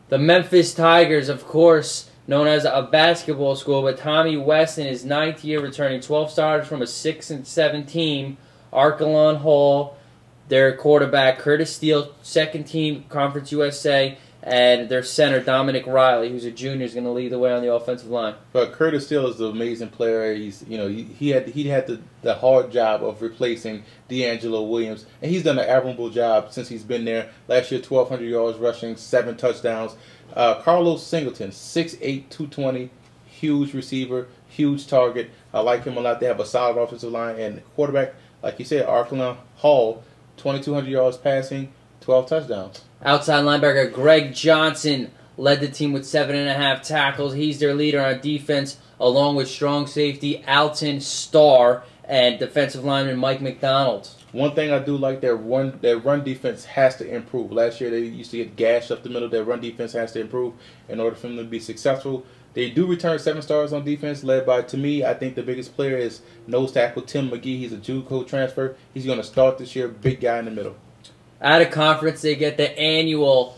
The Memphis Tigers, of course, known as a basketball school, but Tommy West in his 9th year returning 12 starters from a 6-7 team. Arkalon Hall, their quarterback, Curtis Steele, 2nd team, Conference USA, and their center, Dominic Riley, who's a junior, is going to lead the way on the offensive line. But Curtis Steele is an amazing player. He's, he had the hard job of replacing D'Angelo Williams, and he's done an admirable job since he's been there. Last year, 1,200 yards rushing, 7 touchdowns. Carlos Singleton, 6'8", 220, huge receiver, huge target. I like him a lot. They have a solid offensive line, and quarterback, like you said, Arkalon Hall, 2,200 yards passing, 12 touchdowns. Outside linebacker Greg Johnson led the team with 7.5 tackles. He's their leader on defense, along with strong safety Alton Starr and defensive lineman Mike McDonald. One thing I do like, their run defense has to improve. Last year they used to get gashed up the middle. Their run defense has to improve in order for them to be successful. They do return 7 stars on defense, led by, to me, I think the biggest player is nose tackle Tim McGee. He's a JUCO transfer. He's going to start this year, big guy in the middle. Out of conference, they get the annual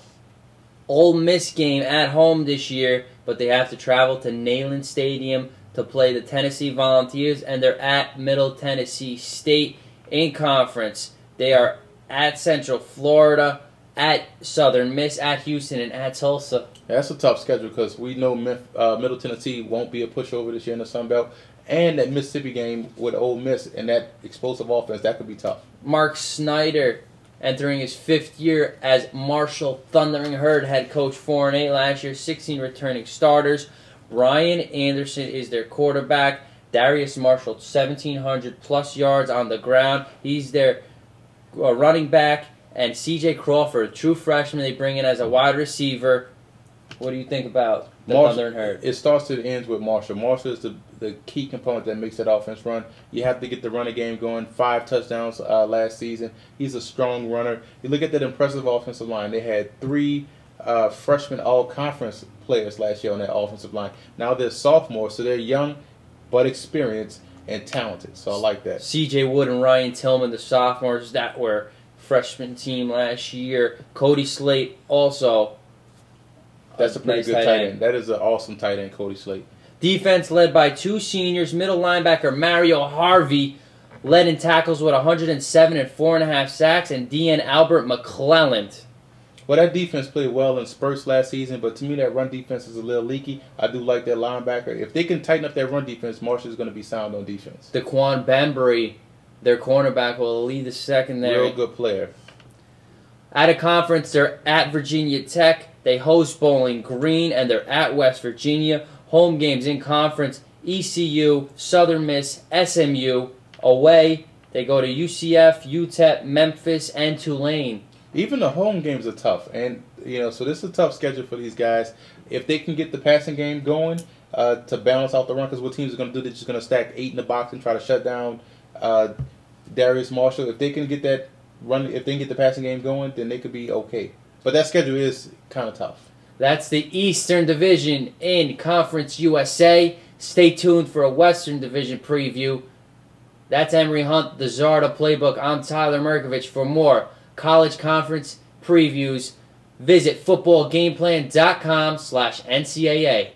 Ole Miss game at home this year, but they have to travel to Neyland Stadium to play the Tennessee Volunteers, and they're at Middle Tennessee State. In conference, they are at Central Florida, at Southern Miss, at Houston, and at Tulsa. That's a tough schedule because we know Middle Tennessee won't be a pushover this year in the Sun Belt. And that Mississippi game with Ole Miss and that explosive offense, that could be tough. Mark Snyder entering his 5th year as Marshall Thundering Herd head coach, 4-8 last year, 16 returning starters. Brian Anderson is their quarterback. Darius Marshall, 1,700+ yards on the ground. He's their running back. And C.J. Crawford, true freshman, they bring in as a wide receiver. What do you think about the Thunder and Herd? It starts and ends with Marshall. Marshall is the key component that makes that offense run. You have to get the running game going. 5 touchdowns last season. He's a strong runner. You look at that impressive offensive line. They had 3 freshman all-conference players last year on that offensive line. Now they're sophomores, so they're young but experienced and talented. So I like that. C.J. Wood and Ryan Tillman, the sophomores that were freshman team last year. Cody Slate also. That's a pretty good tight end. That is an awesome tight end, Cody Slate. Defense led by 2 seniors. Middle linebacker Mario Harvey led in tackles with 107 and 4.5 sacks, and DN Albert McClelland. Well, that defense played well in spurts last season, but to me that run defense is a little leaky. I do like that linebacker. If they can tighten up that run defense, Marshall's going to be sound on defense. Daquan Bembry, their cornerback, will lead the secondary. Real good player. Out of conference, they're at Virginia Tech. They host Bowling Green, and they're at West Virginia. Home games in conference, ECU, Southern Miss, SMU. Away, they go to UCF, UTEP, Memphis, and Tulane. Even the home games are tough, and so this is a tough schedule for these guys. If they can get the passing game going to balance out the run, because what teams are going to do, they're just going to stack 8 in the box and try to shut down Darius Marshall. If they can get that run, if they can get the passing game going, then they could be okay. But that schedule is kind of tough. That's the Eastern Division in Conference USA. Stay tuned for a Western Division preview. That's Emery Hunt, the Zarda Playbook. I'm Tyler Merkovich. For more college conference previews, visit footballgameplan.com/NCAA.